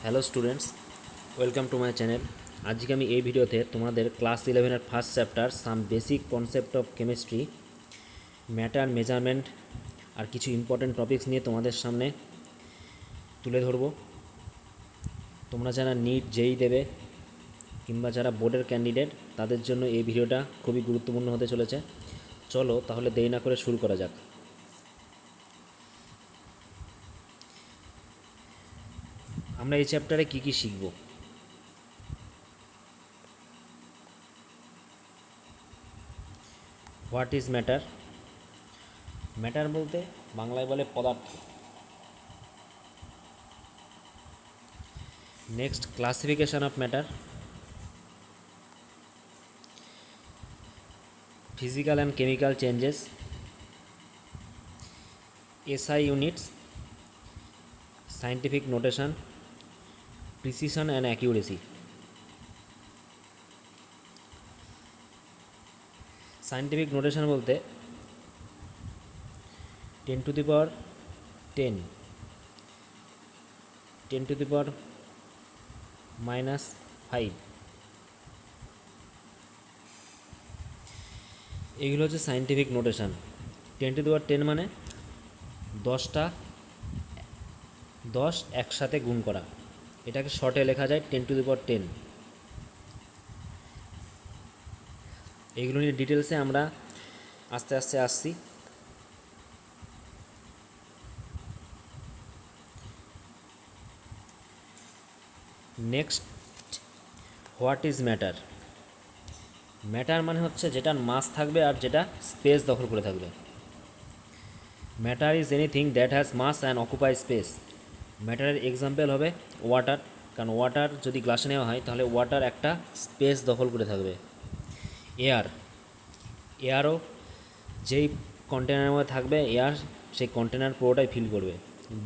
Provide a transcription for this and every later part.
Hello students, welcome to my channel. আজকে আমি এই ভিডিওতে তোমাদের ক্লাস 11-এর first chapter some basic concept of chemistry, matter, measurement আর কিছু ইম্পর্টেন্ট টপিকস নিয়ে তোমাদের সামনে তুলে ধরব। তোমরা যারা নিট জেই দেবে কিংবা যারা বোর্ডের ক্যান্ডিডেট তাদের জন্য এই ভিডিওটা খুবই গুরুত্বপূর্ণ হতে চলেছে। চলো তাহলে দেরি না করে শুরু করা যাক। আমরা এই চ্যাপ্টারে কী কী শিখব? What is matter? ম্যাটার বলতে বাংলায় বলে পদার্থ। Next, classification of matter, physical and chemical changes, SI units, scientific notation, precision and accuracy. Scientific notation বলতে 10 to the power 10, 10 to the পাওয়ার -5, এগুলো হচ্ছে সায়েন্টিফিক নোটেশন। 10 টু দি পাওয়ার 10 মানে 10 একসাথে গুণ করা, এটাকে শর্টে লেখা যায় 10 টু দি পাওয়ার 10। এইগুলো নিয়ে ডিটেলসে আমরা আস্তে আস্তে আসছি। Next, what is matter? Matter মানে হচ্ছে যেটার মাস থাকবে আর যেটা স্পেস দখল করে থাকবে। Matter is anything that has mass and occupy space. ম্যাটারের এক্সাম্পল হবে ওয়াটার, কারণ ওয়াটার যদি গ্লাসে নেওয়া হয় তাহলে ওয়াটার একটা স্পেস দখল করে থাকবে। এয়ার, এয়ারও যেই কন্টেনারের মধ্যে থাকবে এয়ার সেই কন্টেনার পুরোটাই ফিল করবে।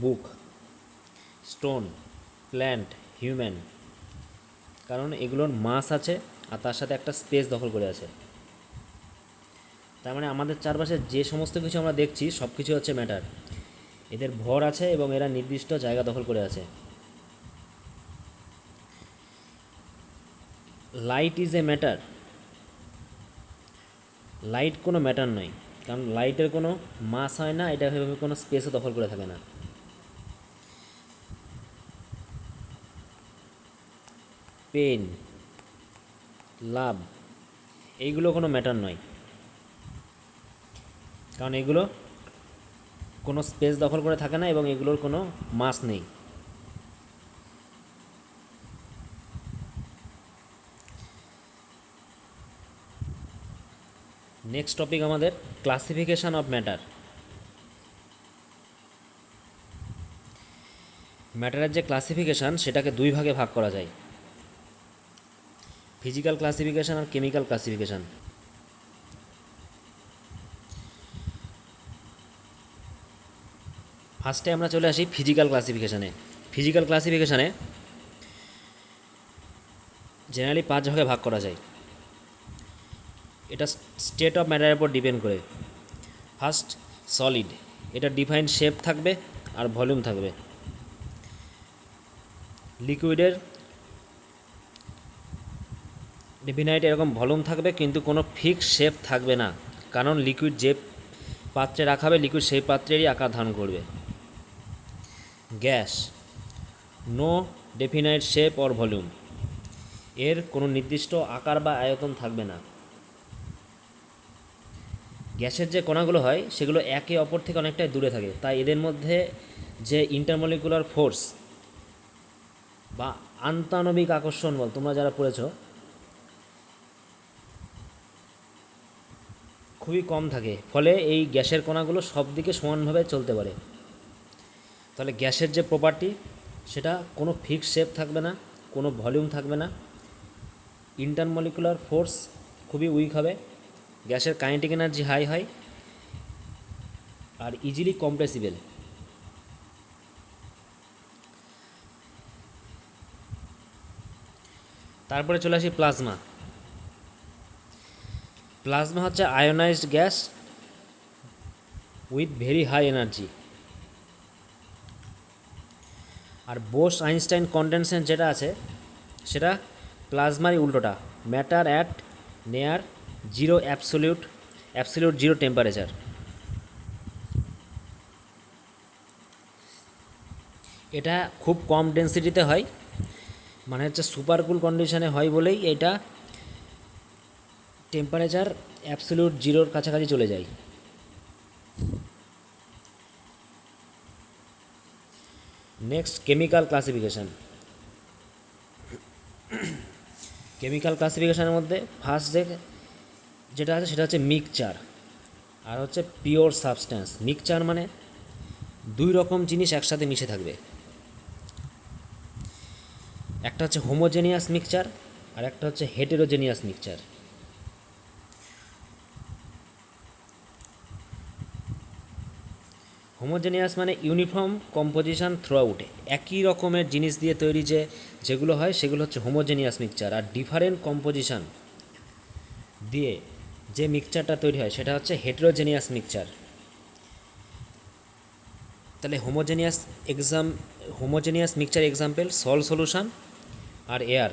বুক, স্টোন, প্ল্যান্ট, হিউম্যান, কারণ এগুলোর মাস আছে আর তার সাথে একটা স্পেস দখল করে আছে। তার মানে আমাদের চারপাশে যে সমস্ত কিছু আমরা দেখছি সব কিছু হচ্ছে ম্যাটার। এদের ভর আছে এবং এরা নির্দিষ্ট জায়গা দখল করে আছে। Light is a matter? Light কোনো ম্যাটার নয়, কারণ লাইটের কোনো মাস হয় না, এটা ভেবে কোনো স্পেসও দখল করে থাকে না। পেন, লাভ, এইগুলো কোনো ম্যাটার নয়, কারণ এগুলো কোনো স্পেস দখল করে থাকে না এবং এগুলোর কোনো মাস নেই। নেক্সট টপিক আমাদের ক্লাসিফিকেশান অফ ম্যাটার। ম্যাটারের যে ক্লাসিফিকেশান সেটাকে দুই ভাগে ভাগ করা যায়, ফিজিক্যাল ক্লাসিফিকেশান আর কেমিক্যাল ক্লাসিফিকেশান। ফার্স্টে আমরা চলে আসি ফিজিক্যাল ক্লাসিফিকেশানে। ফিজিক্যাল ক্লাসিফিকেশানে জেনারেলি 5 ভাগে ভাগ করা যায়। এটা স্টেট অফ ম্যাটারের উপর ডিপেন্ড করে। ফার্স্ট, সলিড, এটা ডিফাইন্ড শেপ থাকবে আর ভলিউম থাকবে। লিকুইডের ডিফিনাইট এরকম ভলিউম থাকবে কিন্তু কোনো ফিক্সড শেপ থাকবে না, কারণ লিকুইড যে পাত্রে রাখা হবে লিকুইড সেই পাত্রেরই আকার ধারণ করবে। Gas, no definite shape or volume, এর কোনো নির্দিষ্ট আকার বা আয়তন থাকবে না। গ্যাসের যে কণাগুলো হয় সেগুলো একে অপর থেকে অনেকটাই দূরে থাকে, তাই এদের মধ্যে যে ইন্টারমলিকুলার ফোর্স বা আন্তঃআণবিক আকর্ষণ বল তোমরা যারা পড়েছ খুবই কম থাকে, ফলে এই গ্যাসের কণাগুলো সব দিকে সমানভাবে চলতে পারে। তাহলে গ্যাসের যে প্রপার্টি সেটা কোনো ফিক্সড শেপ থাকবে না, কোনো ভলিউম থাকবে না, ইন্টারমলিকুলার ফোর্স খুবই উইক হবে, গ্যাসের কাইনেটিক এনার্জি হাই হয় আর ইজিলি কম্প্রেসিবল। তারপরে চলে আসি প্লাজমা। প্লাজমা হচ্ছে ionised gas with very high energy. আর বোস আইনস্টাইন কনডেনসেশন যেটা আছে সেটা প্লাজমারই উল্টোটা, matter at near zero absolute zero temperature. এটা খুব কম ডেন্সিটিতে হয়, মানে হচ্ছে সুপার কুল কন্ডিশনে হয় বলেই এটা টেম্পারেচার অ্যাবসোলিউট জিরোর কাছাকাছি চলে যায়। Next chemical classification. কেমিক্যাল ক্লাসিফিকেশানের মধ্যে ফার্স্ট যেটা আছে সেটা হচ্ছে মিক্সচার, আর হচ্ছে পিওর সাবস্ট্যান্স। মিক্সচার মানে দুই রকম জিনিস একসাথে মিশে থাকবে, একটা হচ্ছে হোমোজেনিয়াস মিক্সচার আর একটা হচ্ছে হেটেরোজেনিয়াস মিক্সচার। হোমোজেনিয়াস মানে ইউনিফর্ম কম্পোজিশন থ্রু আউট, একই রকমের জিনিস দিয়ে তৈরি যেগুলো হয় সেগুলো হচ্ছে হোমোজেনিয়াস মিক্সচার। আর ডিফারেন্ট কম্পোজিশন দিয়ে যে মিক্সচারটা তৈরি হয় সেটা হচ্ছে হেটেরোজেনিয়াস মিক্সচার। তাহলে homogeneous mixture example sol solution আর air.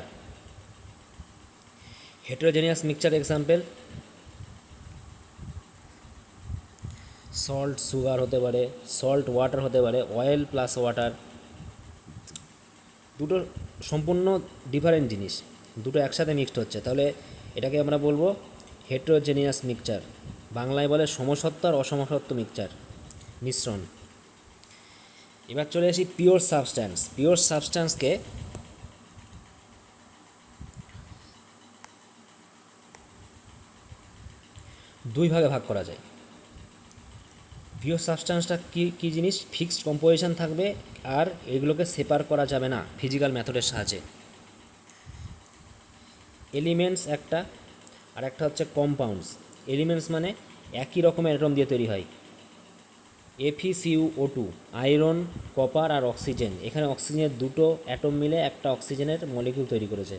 Heterogeneous mixture example salt sugar হতে পারে, সল্ট ওয়াটার হতে পারে, অয়েল প্লাস ওয়াটার। দুটো সম্পূর্ণ ডিফারেন্ট জিনিস, দুটো একসাথে মিক্সড হচ্ছে, তাহলে এটাকে আমরা বলবো হেটেরোজেনিয়াস মিক্সচার। বাংলায় বলে সমসত্ব আর অসমসত্ব মিশ্রণ। এবার চলে আসি পিওর সাবস্ট্যান্স। পিওর সাবস্ট্যান্সকে দুই ভাগে ভাগ করা যায়। পিওর সাবস্ট্যান্সটা কী জিনিস? ফিক্সড কম্পোজিশন থাকবে আর এগুলোকে সেপার করা যাবে না ফিজিক্যাল মেথডের সাহায্যে। এলিমেন্টস একটা, আর একটা হচ্ছে কম্পাউন্ডস। এলিমেন্টস মানে একই রকমের অ্যাটম দিয়ে তৈরি হয়। FeCuO2 আয়রন, কপার আর অক্সিজেন। এখানে অক্সিজেনের দুটো অ্যাটম মিলে একটা অক্সিজেনের মলিকিউল তৈরি করেছে।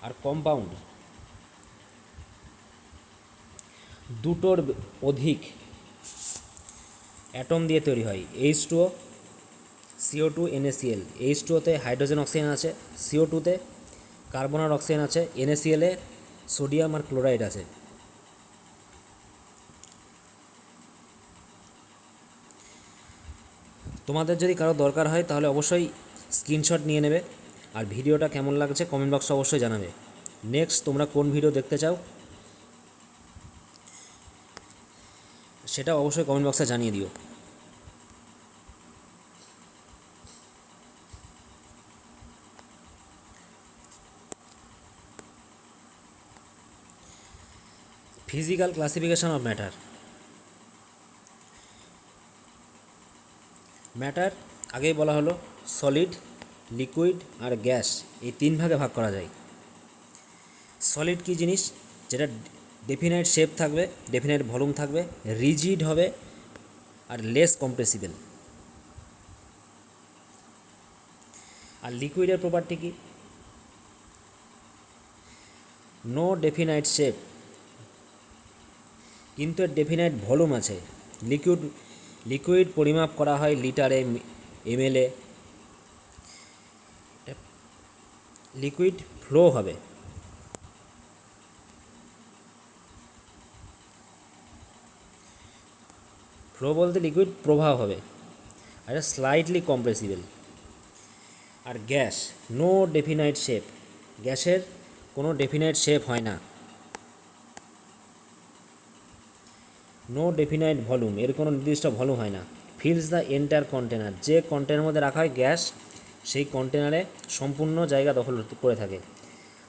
আর কম্পাউন্ড দুটোর অধিক অ্যাটম দিয়ে তৈরি হয়। H2O, CO2, NaCl। H2O-তে hydrogen oxygen আছে, CO2-তে কার্বন আর অক্সিজেন আছে, NaCl-এ সোডিয়াম আর ক্লোরাইড আছে। তোমাদের যদি কারো দরকার হয় তাহলে অবশ্যই স্ক্রিনশট নিয়ে নেবে, আর ভিডিওটা কেমন লাগছে কমেন্ট বক্সে অবশ্যই জানাবে। নেক্সট তোমরা কোন ভিডিও দেখতে চাও সেটা অবশ্যই কমেন্ট বক্সে জানিয়ে দিও। Physical classification of matter. Matter আগেই বলা হলো সলিড, লিকুইড আর গ্যাস, এই তিন ভাগে ভাগ করা যায়। সলিড কী জিনিস? যেটা ডেফিনাইট শেপ থাকবে, ডেফিনাইট ভলিউম থাকবে, রিজিড হবে আর লেস কম্প্রেসিবল। আর লিকুইডের প্রপার্টি কি? নো ডেফিনাইট শেপ কিন্তু এর ডেফিনাইট ভলিউম আছে। লিকুইড পরিমাপ করা হয় লিটারে, ml-এ। লিকুইড ফ্লো হবে, ফ্লো বলতে লিকুইড প্রবাহ হবে, আর স্লাইটলি কম্প্রেসিবল। আর গ্যাস নো ডেফিনাইট শেপ, গ্যাসের কোনো ডেফিনাইট শেপ হয় না। নো ডেফিনাইট ভলিউম, এর কোনো নির্দিষ্ট ভলিউম হয় না। ফিলস দ্য এন্টায়ার কন্টেনার, যে কন্টেনারের মধ্যে রাখা হয় গ্যাস সেই কন্টেনারে সম্পূর্ণ জায়গা দখল করে থাকে।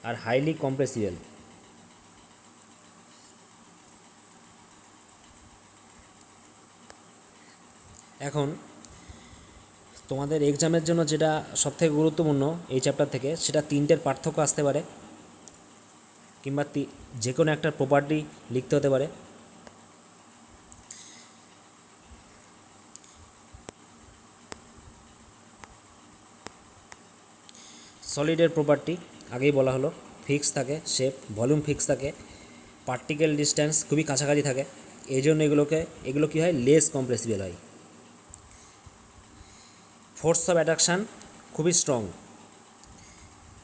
আর হাইলি কম্প্রেসিবল। এখন তোমাদের এক্সামের জন্য যেটা সবথেকে গুরুত্বপূর্ণ এই চ্যাপ্টার থেকে, সেটা তিনটের পার্থক্য আসতে পারে, কিংবা যে কোনো একটা প্রপার্টি লিখতে হতে পারে। সলিডের প্রপার্টি আগেই বলা হলো, ফিক্স থাকে শেপ, ভলিউম ফিক্স থাকে, পার্টিকেল ডিস্ট্যান্স খুবই কাছাকাছি থাকে, এই জন্য এগুলো কী হয়? লেস কম্প্রেসিবল হয়। ফোর্স অফ অ্যাট্রাকশান খুবই স্ট্রং।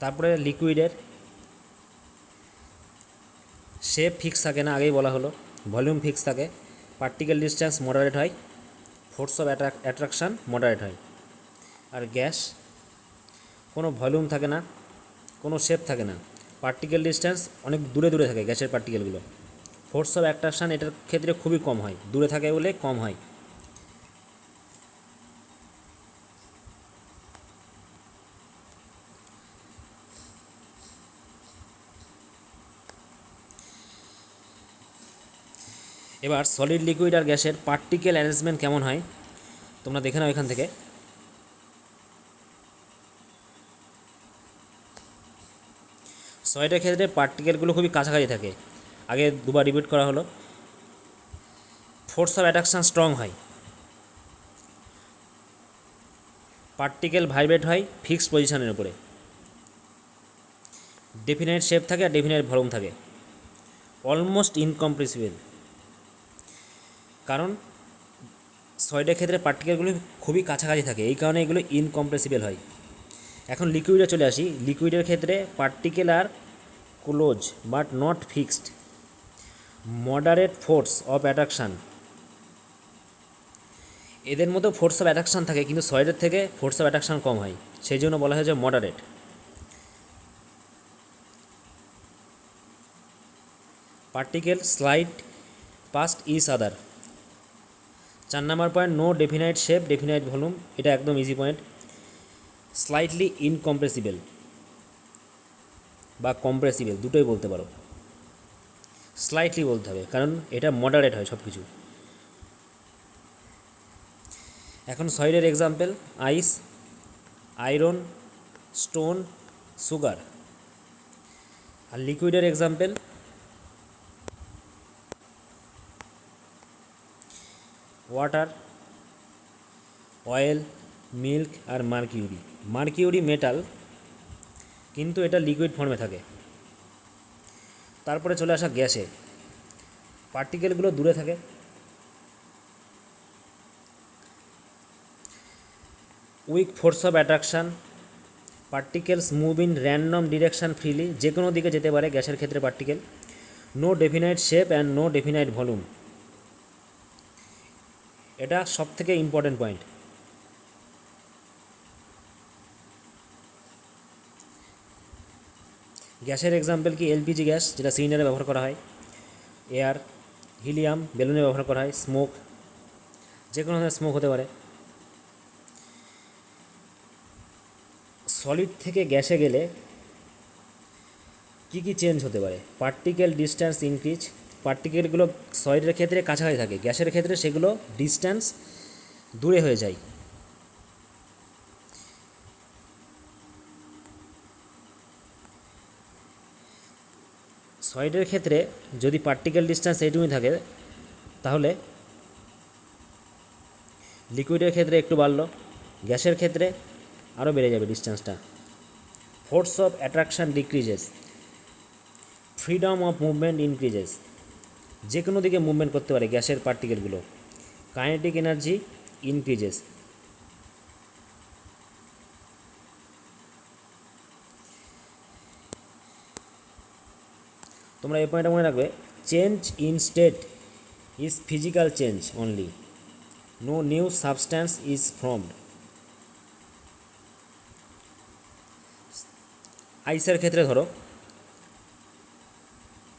তারপরে লিকুইডের শেপ ফিক্স থাকে না, আগেই বলা হলো। ভলিউম ফিক্স থাকে, পার্টিকেল ডিস্টেন্স মডারেট হয়, ফোর্স অফ অ্যাট্রাকশান মডারেট হয়। আর গ্যাস কোনো ভলিউম থাকে না, কোনো শেপ থাকে না, পার্টিকেল ডিস্টেন্স অনেক দূরে দূরে থাকে গ্যাসের পার্টিকেলগুলো। ফোর্স অফ অ্যাট্রাকশান এটার ক্ষেত্রে খুবই কম হয়, দূরে থাকে বলে কম হয়। এবার সলিড, লিকুইড আর গ্যাসের পার্টিকেল অ্যারেঞ্জমেন্ট কেমন হয় তোমরা দেখে নাও এখান থেকে। সলিডের ক্ষেত্রে পার্টিকেলগুলো খুবই কাছাকাছি থাকে, আগে দুবার রিপিট করা হলো। ফোর্স অফ অ্যাট্রাকশান স্ট্রং হয়, পার্টিকেল ভাইব্রেট হয় ফিক্সড পজিশনের উপরে, ডেফিনাইট শেপ থাকে আর ডেফিনাইট ভলিউম থাকে, অলমোস্ট ইনকম্প্রেসিবল। কারণ সলিডের ক্ষেত্রে পার্টিকেলগুলো খুবই কাছাকাছি থাকে, এই কারণে এগুলো ইনকম্প্রেসিবল হয়। এখন লিকুইডে চলে আসি। লিকুইডের ক্ষেত্রে particle are close but not fixed, moderate force of attraction. এদের মধ্যেও ফোর্স অফ অ্যাট্রাকশান থাকে, কিন্তু সলিডের থেকে ফোর্স অফ অ্যাট্রাকশান কম হয়, সেই জন্য বলা হয় যে moderate. Particle slide past each other. 4 number point, no definite shape definite volume. এটা একদম ইজি পয়েন্ট। স্লাইটলি ইনকম্প্রেসিবল বা কম্প্রেসিবল দুটোই বলতে পারো, স্লাইটলি বলতে হবে কারণ এটা মডারেট হয় সব কিছু। এখন সলিডের এক্সাম্পল আইস, আয়রন, স্টোন, সুগার। আর লিকুইডের এক্সাম্পল ওয়াটার, অয়েল, মিল্ক আর মার্কিউরি। মার্কিউরি মেটাল, কিন্তু এটা লিকুইড ফর্মে থাকে। তারপরে চলে আসা গ্যাসে, পার্টিকেলগুলো দূরে থাকে, weak force of attraction, particles move in random direction freely, যে কোনো দিকে যেতে পারে গ্যাসের ক্ষেত্রে particle. No definite shape and no definite volume, এটা সব থেকে ইম্পর্টেন্ট পয়েন্ট। গ্যাসের এক্সাম্পল কি এলপিজি গ্যাস, যেটা সিলিন্ডারে ব্যবহার করা হয়, এয়ার, হিলিয়াম বেলুনে ব্যবহার করা হয়, স্মোক, যে কোনো ধরনের স্মোক হতে পারে। সলিড থেকে গ্যাসে গেলে কি কি চেঞ্জ হতে পারে? পার্টিকেল ডিস্ট্যান্স ইনক্রিজ, পার্টিকেলগুলো সলিডের ক্ষেত্রে কাছাকাছি থাকে, গ্যাসের ক্ষেত্রে সেগুলো ডিস্ট্যান্স দূরে হয়ে যায়। সলিডের ক্ষেত্রে যদি পার্টিকেল ডিস্ট্যান্স এইটুকুই থাকে, তাহলে লিকুইডের ক্ষেত্রে একটু বাড়লো, গ্যাসের ক্ষেত্রে আরও বেড়ে যাবে ডিস্ট্যান্সটা। Force of attraction decreases, freedom of movement increases, যে কোনো দিকে মুভমেন্ট করতে পারে গ্যাসের পার্টিকেলগুলো। Kinetic energy increases. তোমরা এই পয়েন্টটা মনে রাখবে, change in state is physical change only, no new substance is formed. আইসের ক্ষেত্রে ধরো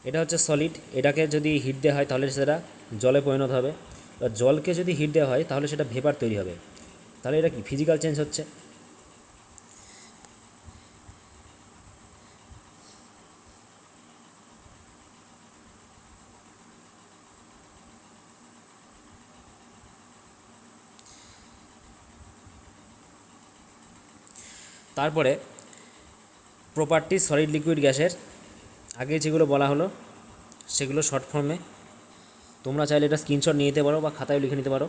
এটা হচ্ছে সলিড, এটাকে যদি হিট দেওয়া হয় তাহলে সেটা জলে পরিণত হবে, আর জলকে যদি হিট দেওয়া হয় তাহলে সেটা ভেপার তৈরি হবে। তাহলে এটা কি ফিজিক্যাল চেঞ্জ হচ্ছে। তারপরে প্রপার্টি সলিড লিকুইড গ্যাসের, আগে যেগুলো বলা হলো সেগুলো শর্ট ফর্মে। তোমরা চাইলে এটা স্ক্রিনশট নিয়ে নিতে পারো বা খাতায় লিখে নিতে পারো।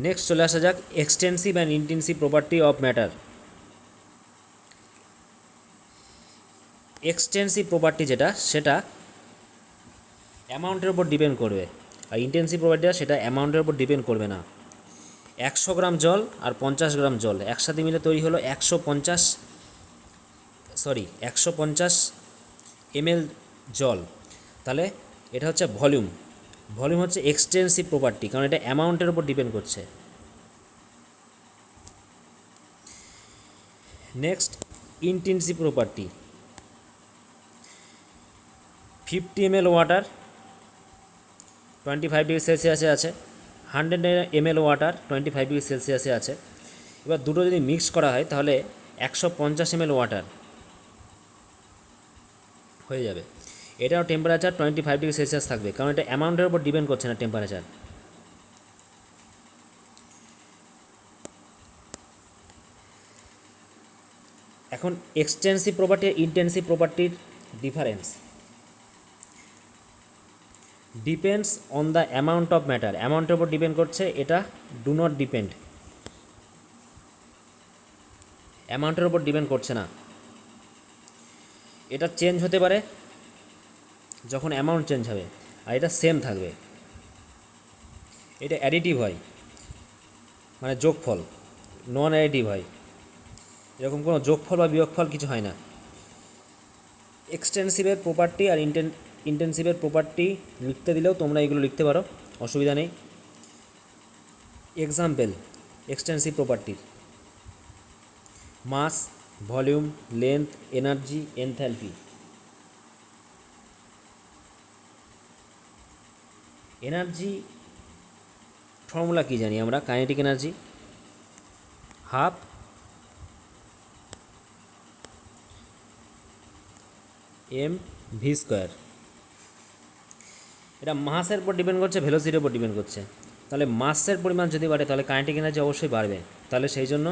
নেক্সট চলে আসা যাক extensive and intensive property of matter. Extensive property যেটা সেটা অ্যামাউন্টের উপর ডিপেন্ড করবে, আর ইন্টেন্সিভ প্রপার্টিটা সেটা অ্যামাউন্টের উপর ডিপেন্ড করবে না। 100 গ্রাম জল আর 50 গ্রাম জল একসাথে মিলে তৈরি হলো 150 ml জল, তাহলে এটা হচ্ছে ভলিউম। ভলিউম হচ্ছে এক্সটেন্সিভ প্রপার্টি, কারণ এটা অ্যামাউন্টের উপর ডিপেন্ড করছে। Next intensive property. 50 ml water 25 degree সেলসিয়াসে আছে, 100 ml ওয়াটার 25 ডিগ্রি সেলসিয়াসে আছে। এবার দুটো যদি মিক্স করা হয় তাহলে 150 ml ওয়াটার হয়ে যাবে। এটাও টেম্পারেচার 25 ডিগ্রি সেলসিয়াস থাকবে, কারণ এটা অ্যামাউন্টের উপর ডিপেন্ড করছে না টেম্পারেচার। এখন এক্সটেন্সিভ প্রপার্টি আর ইন্টেন্সিভ প্রপার্টির difference. Depends on the amount of matter, অ্যামাউন্টের উপর ডিপেন্ড করছে, এটা ডু নট ডিপেন্ড, অ্যামাউন্টের উপর ডিপেন্ড করছে না। এটা চেঞ্জ হতে পারে যখন অ্যামাউন্ট চেঞ্জ হবে, আর এটা সেম থাকবে। এটা অ্যাডিটিভ হয়, মানে যোগফল, নন অ্যাডিটিভ হয়, এরকম কোনো যোগফল বা বিয়োগফল কিছু হয় না। এক্সটেন্সিভের প্রপার্টি আর ইন্টেন্সিভের প্রপার্টি লিখতে দিলেও তোমরা এগুলো লিখতে পারো, অসুবিধা নেই। এক্সাম্পল এক্সটেন্সিভ প্রপার্টির: mass, volume, length, energy, enthalpy. Energy formula কী জানি আমরা? Kinetic energy half mv²। এটা মাসের উপর ডিপেন্ড করছে, ভেলোসিটির উপর ডিপেন্ড করছে। তাহলে মাসের পরিমাণ যদি বাড়ে তাহলে কাইনেটিক এনার্জি অবশ্যই বাড়বে, তাহলে সেই জন্য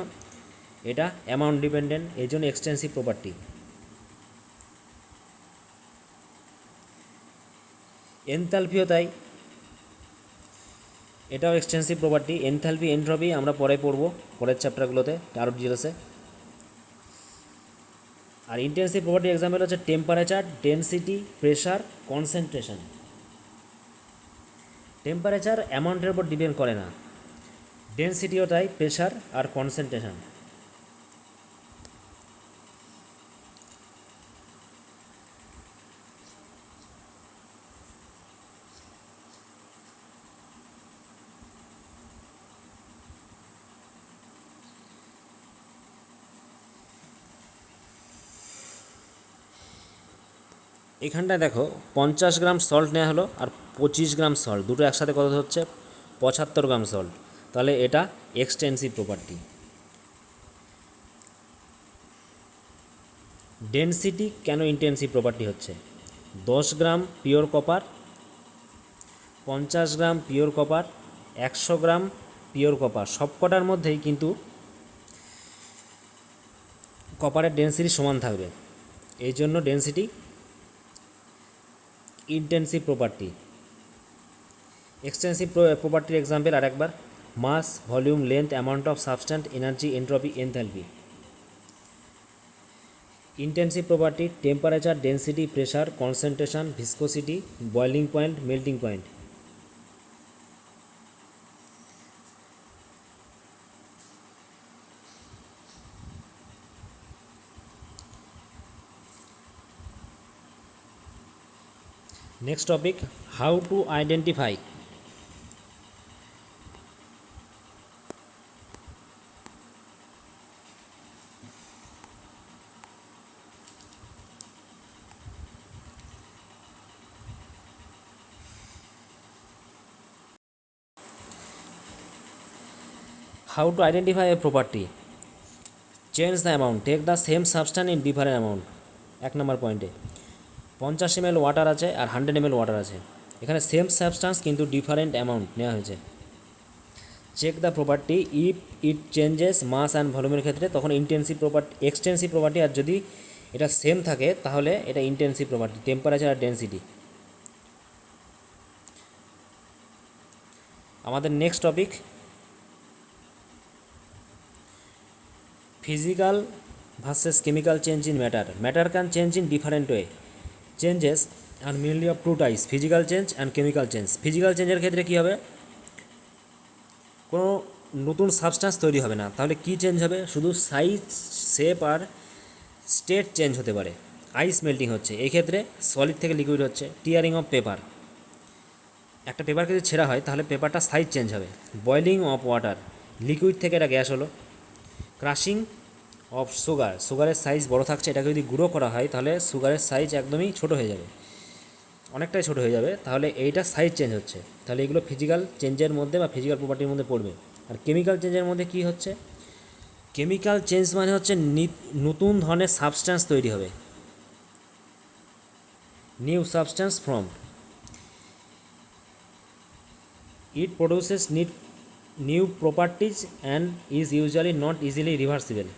এটা অ্যামাউন্ট ডিপেন্ডেন্ট, এই জন্য এক্সটেন্সিভ প্রপার্টি। এনথালপিও তাই, এটাও এক্সটেন্সিভ প্রপার্টি। এনথালপি, এনট্রপি আমরা পরে পড়বো, পরের চ্যাপ্টারগুলোতে আরও ডিটেলসে। আর ইন্টেন্সিভ প্রপার্টি এক্সাম্পল হচ্ছে temperature, density, pressure, concentration. Temperature অ্যামাউন্টের উপর ডিপেন্ড করে না, ডেনসিটিও তাই, প্রেশার আর কনসেন্ট্রেশন। এখানটায় দেখো 50 গ্রাম সল্ট নেওয়া হলো আর 25 গ্রাম সল্ট, দুটো একসাথে কত হচ্ছে? 75 গ্রাম সল্ট, তাহলে এটা এক্সটেন্সিভ প্রপার্টি। ডেনসিটি কেন ইন্টেন্সিভ প্রপার্টি হচ্ছে? 10 gram pure copper, 50 gram pure copper, 100 gram pure copper, সবকটার মধ্যেই কিন্তু কপারের ডেনসিটি সমান থাকবে, এই জন্য ডেনসিটি ইন্টেন্সিভ প্রপার্টি। এক্সটেন্সিভ প্রপার্টির এক্সাম্পল আর একবার: mass, volume, length, amount of substance, energy, entropy, enthalpy. Intensive property: temperature, density, pressure, concentration, viscosity, boiling point, melting point. Next topic, how to identify. How to identify a property? Change the amount. Take the same substance in different amount. 1 নম্বর পয়েন্টে 50 ml water আছে আর 100 ml water আছে, এখানে same substance কিন্তু different amount নেওয়া হয়েছে। Check the property if it changes mass and ভলিউমের ক্ষেত্রে তখন ইন্টেন্সিভ প্রপার্টি, এক্সটেন্সিভ প্রপার্টি, আর যদি এটা সেম থাকে তাহলে এটা ইন্টেন্সিভ প্রপার্টি, টেম্পারেচার আর ডেন্সিটি। আমাদের next topic, physical versus chemical change in matter. Matter can change in different way. Changes are mainly of two types, physical change and chemical change. Physical চেঞ্জের ক্ষেত্রে কী হবে, কোনো নতুন সাবস্ট্যান্স তৈরি হবে না, তাহলে কি চেঞ্জ হবে, শুধু সাইজ, শেপ আর স্টেট চেঞ্জ হতে পারে। আইস মেল্টিং হচ্ছে, এই ক্ষেত্রে সলিড থেকে লিকুইড হচ্ছে। টিয়ারিং অফ পেপার, একটা পেপারকে যদি ছেঁড়া হয় তাহলে পেপারটা সাইজ চেঞ্জ হবে। বয়েলিং অফ ওয়াটার, লিকুইড থেকে এটা গ্যাস হলো। ক্রাশিং অফ সুগার, সুগারের সাইজ বড় থাকছে, এটাকে যদি গুঁড়ো করা হয় তাহলে সুগারের সাইজ একদমই ছোট হয়ে যাবে, অনেকটাই ছোট হয়ে যাবে, তাহলে এইটা সাইজ চেঞ্জ হচ্ছে। তাহলে এগুলো ফিজিক্যাল চেঞ্জের মধ্যে বা ফিজিক্যাল প্রপার্টির মধ্যে পড়বে। আর কেমিক্যাল চেঞ্জের মধ্যে কি হচ্ছে, কেমিক্যাল চেঞ্জ মানে হচ্ছে নতুন ধরনের সাবস্ট্যান্স তৈরি হবে, new substance from it produces new properties and is usually not easily reversible.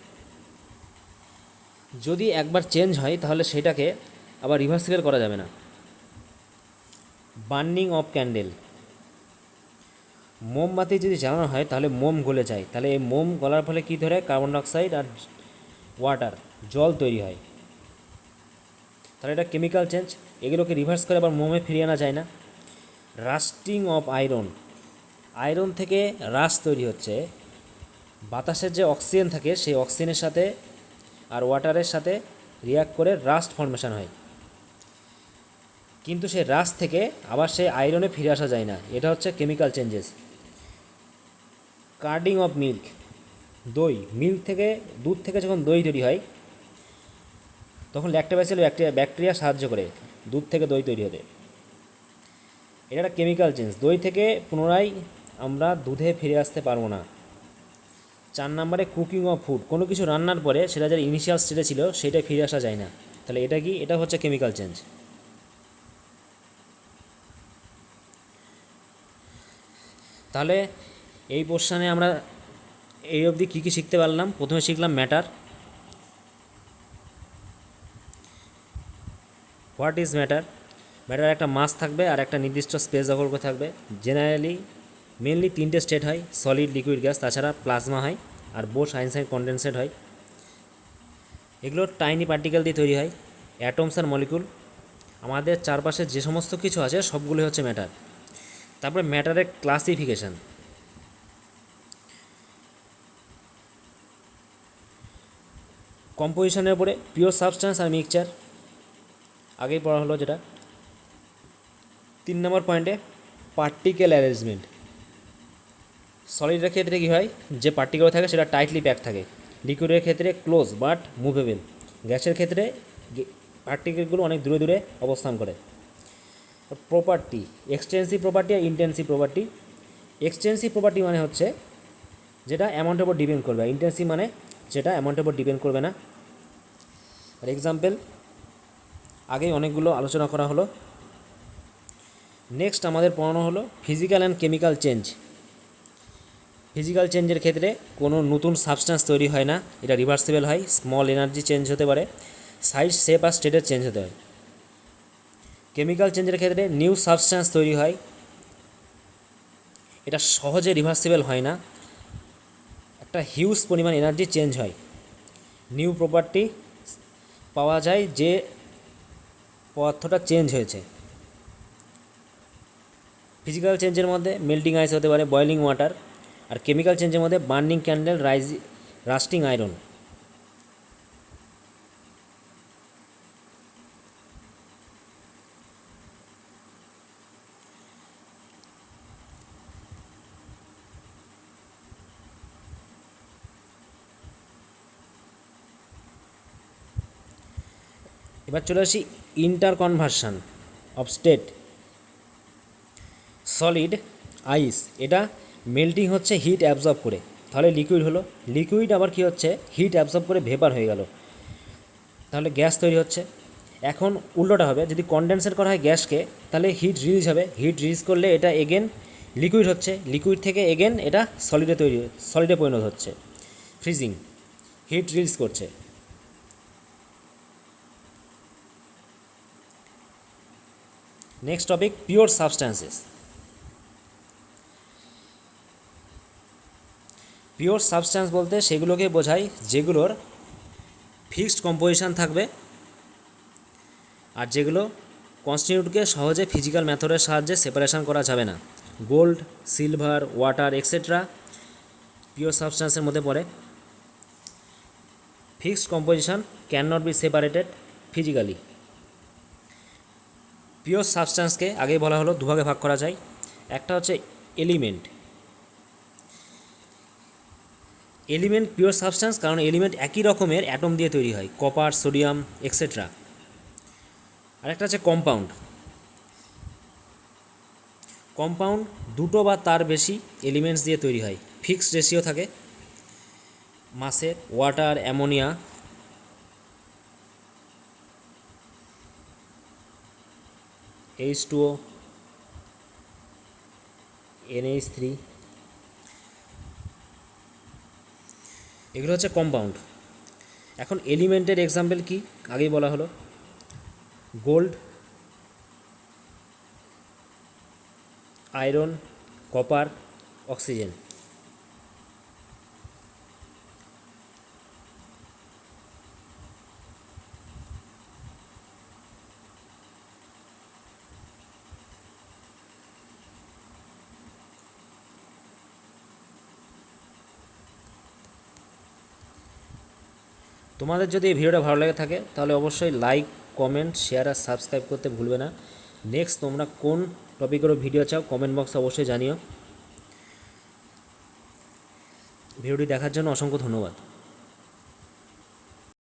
যদি একবার চেঞ্জ হয় তাহলে সেটাকে আবার রিভার্সিবল করা যাবে না। বার্নিং অফ ক্যান্ডেল, মোমবাতি যদি জ্বালানো হয় তাহলে মোম গলে যায়, তাহলে এই মোম গলার ফলে কী ধরে, কার্বন ডাইঅক্সাইড আর ওয়াটার, জল তৈরি হয়, তাহলে এটা কেমিক্যাল চেঞ্জ। এগুলোকে রিভার্স করে আবার মোমে ফিরিয়ে আনা যায় না। রাস্টিং অফ আয়রন, আয়রন থেকে রাস্ট তৈরি হচ্ছে, বাতাসের যে অক্সিজেন থাকে সেই অক্সিজেনের সাথে আর ওয়াটারের সাথে রিয়াক্ট করে রাস্ট ফর্মেশন হয়, কিন্তু সেই রাস্ট থেকে আবার সেই আয়রনে ফিরে আসা যায় না, এটা হচ্ছে chemical changes. Carding of milk, দই, মিল্ক থেকে, দুধ থেকে যখন দই তৈরি হয় তখন ল্যাক্টোব্যাসিল ব্যাকটেরিয়া সাহায্য করে দুধ থেকে দই তৈরি হতে, এটা একটা কেমিক্যাল চেঞ্জ। দই থেকে পুনরায় আমরা দুধে ফিরে আসতে পারবো না। 4 নম্বরে কুকিং অফ ফুড, কোনো কিছু রান্নার পরে সেটা যার ইনিশিয়াল স্টেজে ছিল সেটাই ফিরে আসা যায় না, তাহলে এটা কি, এটা হচ্ছে কেমিক্যাল চেঞ্জ। তাহলে এই পোর্শনে আমরা এই অবধি কী কী শিখতে পারলাম, প্রথমে শিখলাম matter, what is matter. Matter একটা মাস থাকবে আর একটা নির্দিষ্ট স্পেস দখল করে থাকবে। জেনারেলি মেনলি 3টে স্টেট হয়, সলিড, লিকুইড, গ্যাস, তাছাড়া প্লাজমা হয় আর বোস আইনস্টাইন কনডেনসেট হয়। এগুলো টাইনি পার্টিকেল দিয়ে তৈরি হয়, অ্যাটমস আর মলিকুল। আমাদের চারপাশে যে সমস্ত কিছু আছে সবগুলো হচ্ছে ম্যাটার। তারপরে ম্যাটারের ক্লাসিফিকেশান, কম্পোজিশনের উপরে, পিওর সাবস্ট্যান্স আর মিক্সচার আগেই পড়া হলো যেটা। 3 নম্বর পয়েন্টে পার্টিকেল অ্যারেঞ্জমেন্ট, সলিডের ক্ষেত্রে কী হয়, যে পার্টিকেল থাকে সেটা টাইটলি প্যাক থাকে, লিকুইডের ক্ষেত্রে ক্লোজ বাট মুভেবল, গ্যাসের ক্ষেত্রে পার্টিকেলগুলো অনেক দূরে দূরে অবস্থান করে। প্রপার্টি, এক্সটেন্সিভ প্রপার্টি আর ইন্টেন্সিভ প্রপার্টি। এক্সটেন্সিভ প্রপার্টি মানে হচ্ছে যেটা অ্যামাউন্টের উপর ডিপেন্ড করবে, ইন্টেন্সিভ মানে যেটা অ্যামাউন্টের উপর ডিপেন্ড করবে না। আর এক্সাম্পল আগেই অনেকগুলো আলোচনা করা হলো। নেক্সট আমাদের পড়ানো হলো physical and chemical change. Physical চেঞ্জের ক্ষেত্রে কোনো নতুন সাবস্ট্যান্স তৈরি হয় না, এটা রিভার্সিবল হয়, স্মল এনার্জি চেঞ্জ হতে পারে, সাইজ, শেপ আর স্টেটের চেঞ্জ হতে হয়। কেমিক্যাল চেঞ্জের ক্ষেত্রে নিউ সাবস্ট্যান্স তৈরি হয়, এটা সহজে রিভার্সিবল হয় না, একটা হিউজ পরিমাণ এনার্জি চেঞ্জ হয়, নিউ প্রপার্টি পাওয়া যায় যে পদার্থটা চেঞ্জ হয়েছে। ফিজিক্যাল চেঞ্জের মধ্যে মেল্টিং আইস হতে পারে, বয়েলিং ওয়াটার। আর কেমিক্যাল চেঞ্জের মধ্যে বার্নিং ক্যান্ডেল, রাস্টিং আয়রন। এবার চলে আসি interconversion of state. Solid, ice, এটা মেল্টিং হচ্ছে হিট অ্যাবজর্ব করে, তাহলে লিকুইড হলো। লিকুইড আবার কি হচ্ছে, হিট অ্যাবজর্ব করে ভেপার হয়ে গেল, তাহলে গ্যাস তৈরি হচ্ছে। এখন উল্টোটা হবে, যদি কনডেন্সেট করা হয় গ্যাসকে তাহলে হিট রিলিজ হবে, হিট রিলিজ করলে এটা এগেন লিকুইড হচ্ছে, লিকুইড থেকে এগেন এটা সলিডে পরিণত হচ্ছে। ফ্রিজিং, হিট রিলিজ করছে। Next topic pure substances. Pure substance বলতে সেগুলোকে বোঝায় যেগুলোর ফিক্সড কম্পোজিশন থাকবে, আর যেগুলো কনস্টিটিউটকে সহজে ফিজিক্যাল মেথডের সাহায্যে সেপারেশন করা যাবে না। Gold, silver, water etcetera pure সাবস্ট্যান্সের মধ্যে পড়ে। Fixed composition can not be separated physically. Pure সাবস্ট্যান্সকে আগেই বলা হলো দুভাগে ভাগ করা যায়। একটা হচ্ছে এলিমেন্ট। এলিমেন্ট পিওর সাবস্ট্যান্স, কারণ এলিমেন্ট একই রকমের অ্যাটম দিয়ে তৈরি হয়, কপার, সোডিয়াম এক্সেট্রা। আরেকটা হচ্ছে কম্পাউন্ড। কম্পাউন্ড দুটো বা তার বেশি এলিমেন্টস দিয়ে তৈরি হয়, ফিক্সড রেশিও থাকে মাসের। ওয়াটার, অ্যামোনিয়া, H2O, NH3, এগুলো হচ্ছে কম্পাউন্ড। এখন এলিমেন্টের এক্সাম্পল কি আগেই বলা হলো, গোল্ড, আয়রন, কপার, অক্সিজেন। তোমাদের যদি এই ভিডিওটা ভালো লাগে থাকে তাহলে অবশ্যই লাইক, কমেন্ট, শেয়ার আর সাবস্ক্রাইব করতে ভুলবে না। নেক্সট তোমরা কোন টপিকেরও ভিডিও চাও কমেন্ট বক্সে অবশ্যই জানিও। ভিডিওটি দেখার জন্য অসংখ্য ধন্যবাদ।